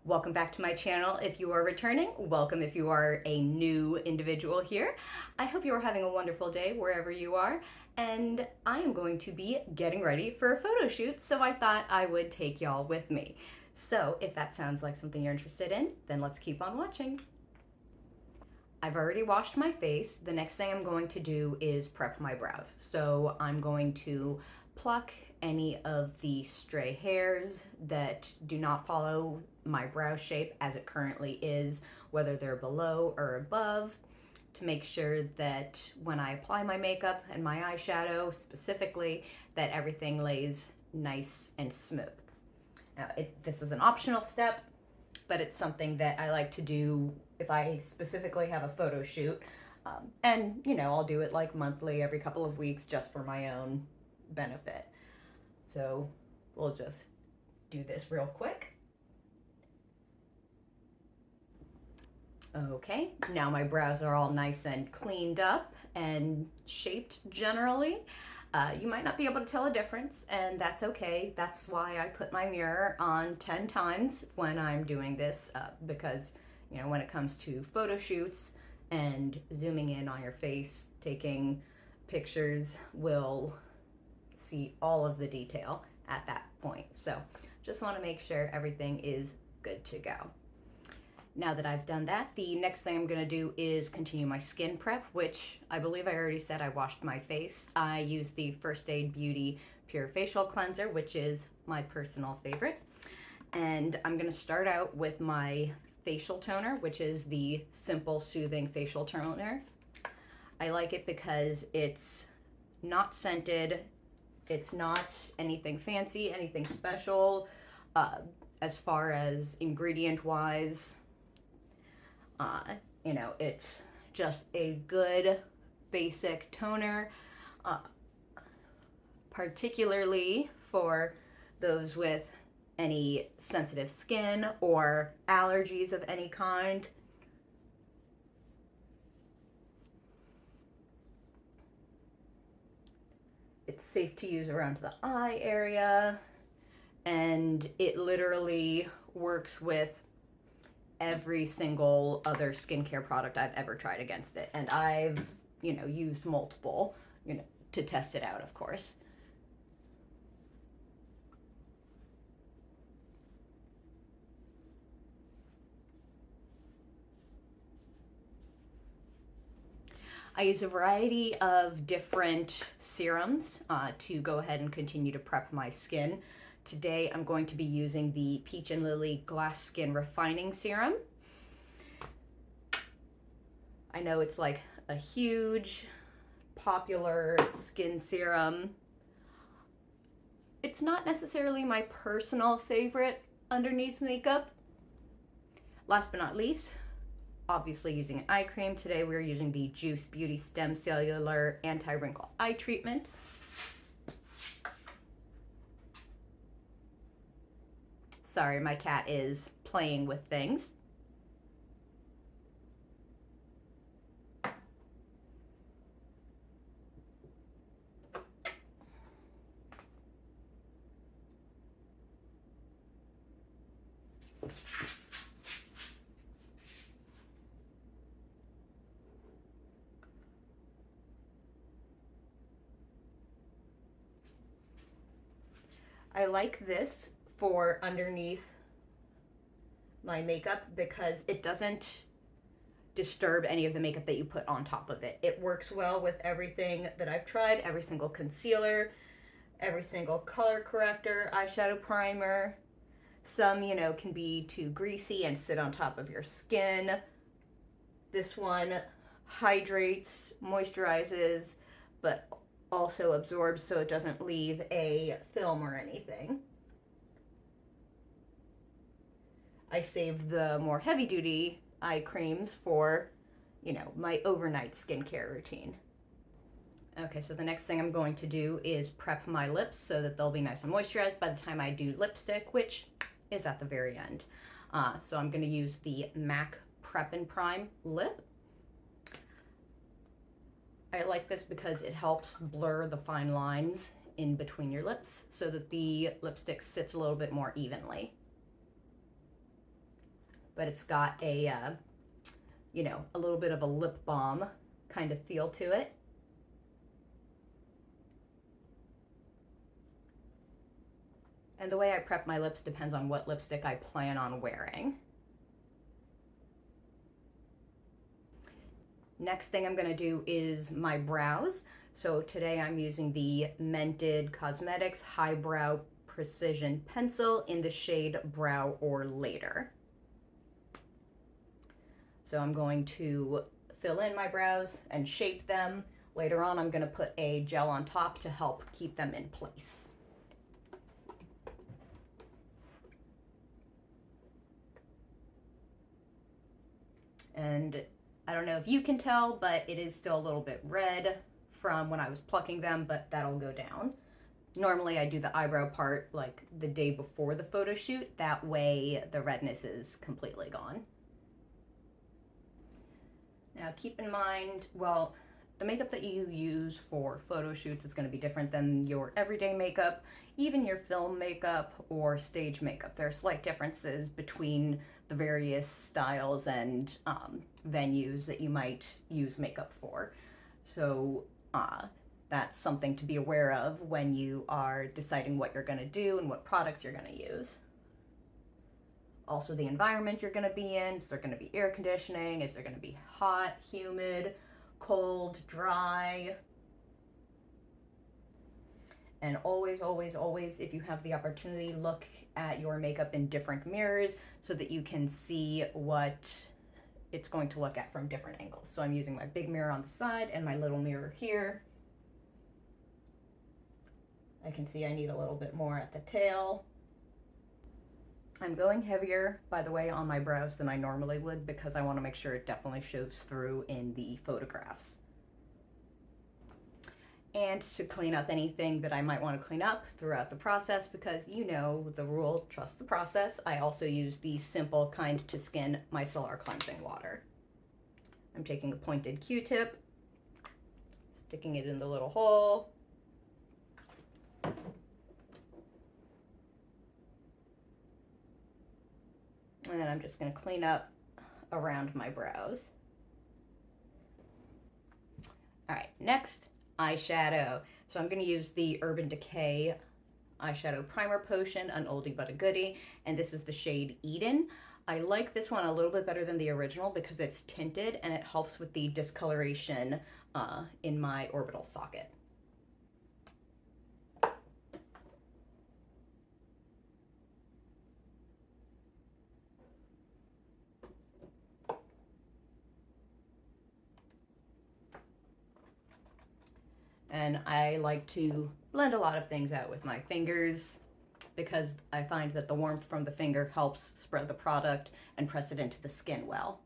Welcome back to my channel. If you are returning, welcome if you are a new individual here. I hope you are having a wonderful day wherever you are, and I am going to be getting ready for a photo shoot, so I thought I would take y'all with me. So if that sounds like something you're interested in, then let's keep on watching. I've already washed my face. The next thing I'm going to do is prep my brows. So I'm going to pluck any of the stray hairs that do not follow my brow shape as it currently is, whether they're below or above, to make sure that when I apply my makeup and my eyeshadow specifically, that everything lays nice and smooth. Now, this is an optional step, but it's something that I like to do if I specifically have a photo shoot. And, you know, I'll do it like monthly, every couple of weeks, just for my own benefit. So we'll just do this real quick. Okay, now my brows are all nice and cleaned up and shaped generally. You might not be able to tell a difference, and that's okay. That's why I put my mirror on 10 times when I'm doing this, because, you know, when it comes to photo shoots and zooming in on your face, taking pictures will see all of the detail at that point. So just want to make sure everything is good to go. Now that I've done that, the next thing I'm going to do is continue my skin prep, which I believe I already said I washed my face. I use the First Aid Beauty Pure Facial Cleanser, which is my personal favorite. And I'm going to start out with my facial toner, which is the Simple Soothing Facial Toner. I like it because it's not scented, it's not anything fancy, anything special as far as ingredient-wise. You know, it's just a good basic toner, particularly for those with any sensitive skin or allergies of any kind. It's safe to use around the eye area, and it literally works with every single other skincare product I've ever tried against it. And I've, you know, used multiple, you know, to test it out, of course. I use a variety of different serums to go ahead and continue to prep my skin. Today I'm going to be using the Peach and Lily Glass Skin Refining Serum. I know it's like a huge, popular skin serum. It's not necessarily my personal favorite underneath makeup. Last but not least, obviously using an eye cream. Today we're using the Juice Beauty Stem Cellular Anti-Wrinkle Eye Treatment. Sorry, my cat is playing with things. I like this for underneath my makeup because it doesn't disturb any of the makeup that you put on top of it. It works well with everything that I've tried, every single concealer, every single color corrector, eyeshadow primer. Some, you know, can be too greasy and sit on top of your skin. This one hydrates, moisturizes, but also absorbs so it doesn't leave a film or anything. I save the more heavy-duty eye creams for, you know, my overnight skincare routine. Okay, so the next thing I'm going to do is prep my lips so that they'll be nice and moisturized by the time I do lipstick, which is at the very end. So I'm going to use the MAC Prep and Prime Lip. I like this because it helps blur the fine lines in between your lips so that the lipstick sits a little bit more evenly. but it's got a, you know, a little bit of a lip balm kind of feel to it. And the way I prep my lips depends on what lipstick I plan on wearing. Next thing I'm going to do is my brows. So today I'm using the Mented Cosmetics Highbrow Precision Pencil in the shade Brow or Later. So I'm going to fill in my brows and shape them. Later on I'm going to put a gel on top to help keep them in place. And I don't know if you can tell, but it is still a little bit red from when I was plucking them, but that'll go down. Normally I do the eyebrow part like the day before the photo shoot. That way the redness is completely gone. Now keep in mind, well, the makeup that you use for photo shoots is going to be different than your everyday makeup, even your film makeup or stage makeup. There are slight differences between the various styles and venues that you might use makeup for. So that's something to be aware of when you are deciding what you're going to do and what products you're going to use. Also the environment you're going to be in. Is there going to be air conditioning? Is there going to be hot, humid, cold, dry? And always, always, always, if you have the opportunity, look at your makeup in different mirrors so that you can see what it's going to look at from different angles. So I'm using my big mirror on the side and my little mirror here. I can see I need a little bit more at the tail. I'm going heavier, by the way, on my brows than I normally would because I want to make sure it definitely shows through in the photographs. And to clean up anything that I might want to clean up throughout the process, because you know the rule, trust the process, I also use the Simple Kind to Skin Micellar Cleansing Water. I'm taking a pointed Q-tip, sticking it in the little hole. And then I'm just going to clean up around my brows. All right, next, eyeshadow. So I'm going to use the Urban Decay eyeshadow primer potion, an oldie but a goodie, and this is the shade Eden. I like this one a little bit better than the original because it's tinted and it helps with the discoloration in my orbital socket. And I like to blend a lot of things out with my fingers because I find that the warmth from the finger helps spread the product and press it into the skin well.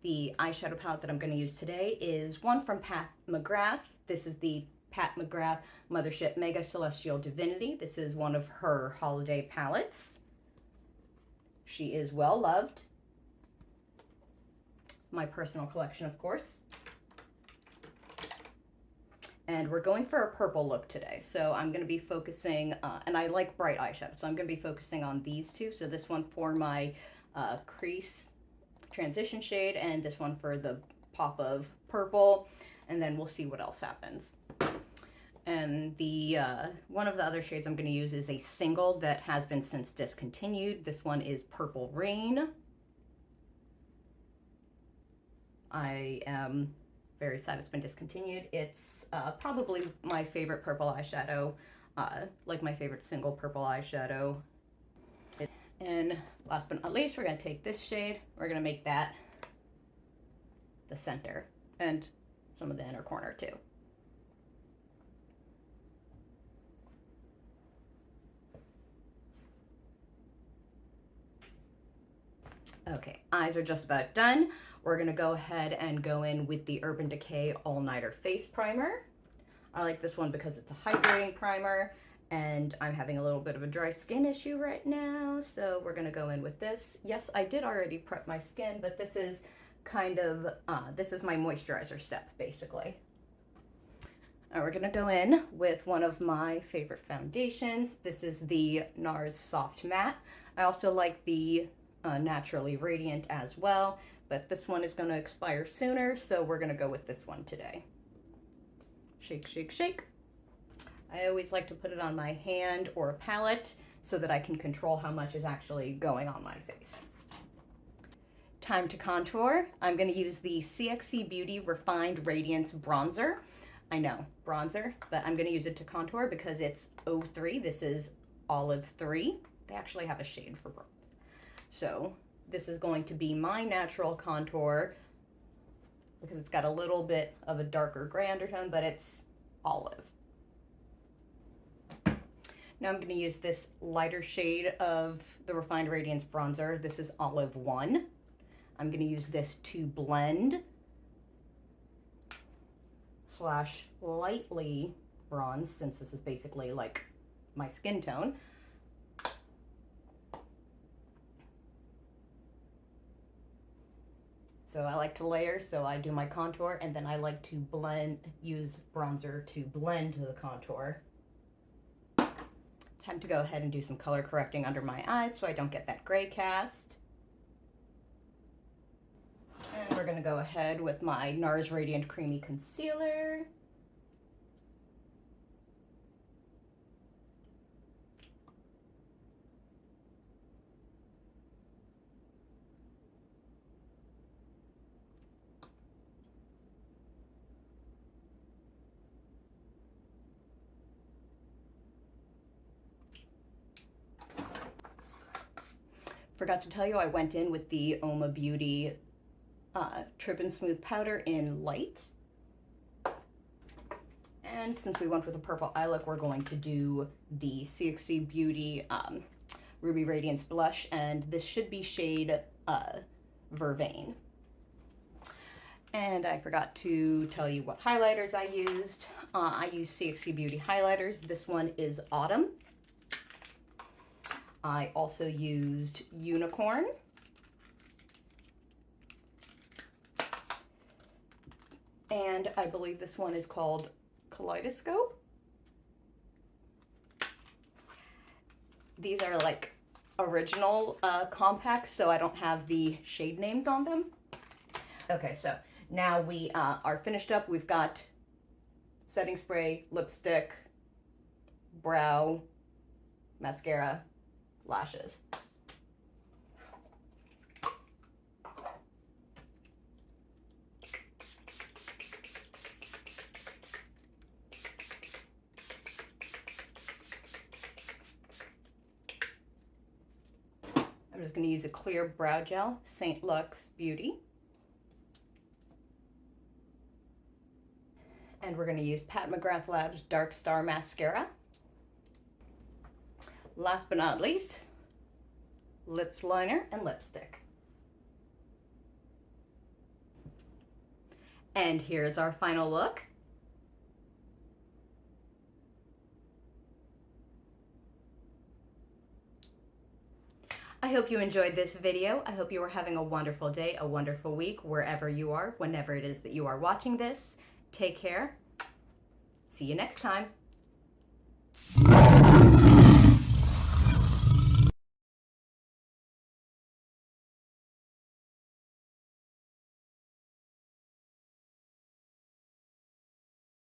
The eyeshadow palette that I'm going to use today is one from Pat McGrath. This is the Pat McGrath Mothership Mega Celestial Divinity. This is one of her holiday palettes. She is well loved. My personal collection, of course. And we're going for a purple look today. So I'm going to be focusing, and I like bright eyeshadow, so I'm going to be focusing on these two. So this one for my crease transition shade, and this one for the pop of purple, and then we'll see what else happens. And the one of the other shades I'm going to use is a single that has been since discontinued. This one is Purple Rain. I am very sad it's been discontinued. It's probably my favorite purple eyeshadow, like my favorite single purple eyeshadow. And last but not least, we're going to take this shade. We're going to make that the center and some of the inner corner too. Okay, eyes are just about done. We're gonna go ahead and go in with the Urban Decay All Nighter Face Primer. I like this one because it's a hydrating primer and I'm having a little bit of a dry skin issue right now, so we're gonna go in with this. Yes, I did already prep my skin, but this is kind of, this is my moisturizer step, basically. Now we're gonna go in with one of my favorite foundations. This is the NARS Soft Matte. I also like the Naturally Radiant as well, but this one is gonna expire sooner, so we're gonna go with this one today. Shake, shake, shake. I always like to put it on my hand or a palette so that I can control how much is actually going on my face. Time to contour. I'm gonna use the CXC Beauty Refined Radiance Bronzer. I know, bronzer, but I'm gonna use it to contour because it's 03. This is Olive 3. They actually have a shade for bronze. So this is going to be my natural contour because it's got a little bit of a darker gray undertone, but it's olive. Now I'm gonna use this lighter shade of the Refined Radiance Bronzer. This is Olive 1. I'm gonna use this to blend / lightly bronze, since this is basically like my skin tone. So I like to layer, so I do my contour, and then I like to use bronzer to blend to the contour. Time to go ahead and do some color correcting under my eyes so I don't get that gray cast. And we're gonna go ahead with my NARS Radiant Creamy Concealer. Forgot to tell you, I went in with the Oma Beauty Trip and Smooth Powder in Light. And since we went with a purple eye look, we're going to do the CXC Beauty Ruby Radiance Blush, and this should be shade Vervain. And I forgot to tell you what highlighters I used. I used CXC Beauty highlighters. This one is Autumn. I also used Unicorn. And I believe this one is called Kaleidoscope. These are like original compacts, so I don't have the shade names on them. Okay, so now we are finished up. We've got setting spray, lipstick, brow, mascara, lashes. I'm just going to use a clear brow gel, St. Luxe Beauty. And we're going to use Pat McGrath Labs Dark Star Mascara. Last but not least, lip liner and lipstick. And here's our final look. I hope you enjoyed this video. I hope you are having a wonderful day, a wonderful week, wherever you are, whenever it is that you are watching this. Take care. See you next time.